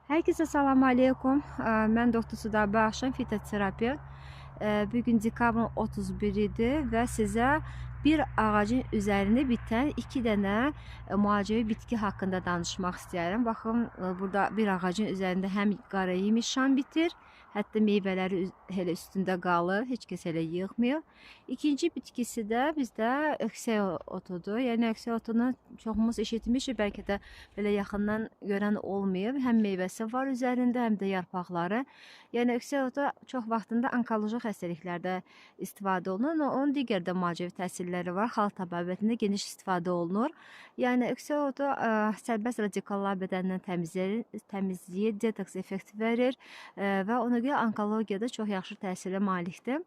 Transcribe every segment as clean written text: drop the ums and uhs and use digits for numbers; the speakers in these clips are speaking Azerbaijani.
Herkese salam aleykum. Mən Doktor Suda Baxşan, fitoterapevt. Bugün dekabrın 31-idir və sizə bir ağacın üzərində bitən 2 dənə müalicəvi bitki haqqında danışmaq istəyirəm. Baxın, burada bir ağacın üzərində həm qara yemişan bitir, hətta meyvələri elə üstündə qalır, heç kəs elə yığmıyor. İkinci bitkisi də bizdə öksək otudur. Yəni öksək otunu çoxumuz eşitmişik, bəlkə də belə yaxından görən olmayıb. Həm meyvəsi var üzərində, həm də yarpaqları. Yəni öksək otu çox vaxtında onkoloji xəstəliklərdə istifadə olunur. Onun digər də müalicəvi təsirləri var. Xalq təbabətində geniş istifadə olunur. Yəni öksək otu sərbəst radikallar bədəndən təmizləyir, detoks effekti verir və ona görə onkologiyada çox yaxşı təsirə malikdir.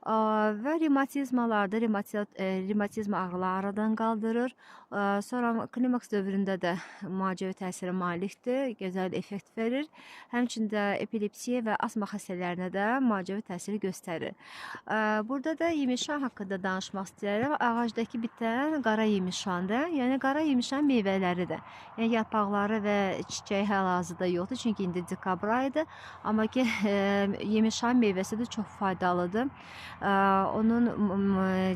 Və revmatizmalarda revmatizma ağrıları aradan qaldırır. Sonra klimaks dövründə də müalicəvi təsirə malikdir, gözəl effekt verir. Həmçində epilepsiya və asma xəstələrinə də müalicəvi təsiri göstərir. Burada da yemişan haqqında danışmaq istəyirəm. Ağacdakı bitən qara yemişandır. Yəni qara yemişan meyvələridir. Yəni yarpaqları və çiçəyi hal-hazırda yoxdur, çünki indi dekabr ayıdır. Amma ki yemişan meyvəsi də çox faydalıdır. Onun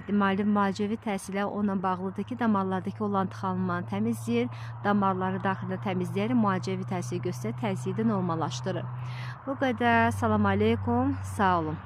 müalicəvi təsirləri onunla bağlıdır ki, damarlardakı olan tıxanmanı təmizləyir, damarları daxilində təmizləyir, müalicəvi təsir göstərir, təzyiyi də normallaşdırır. Bu qədər. Salam aleykum, sağ olun.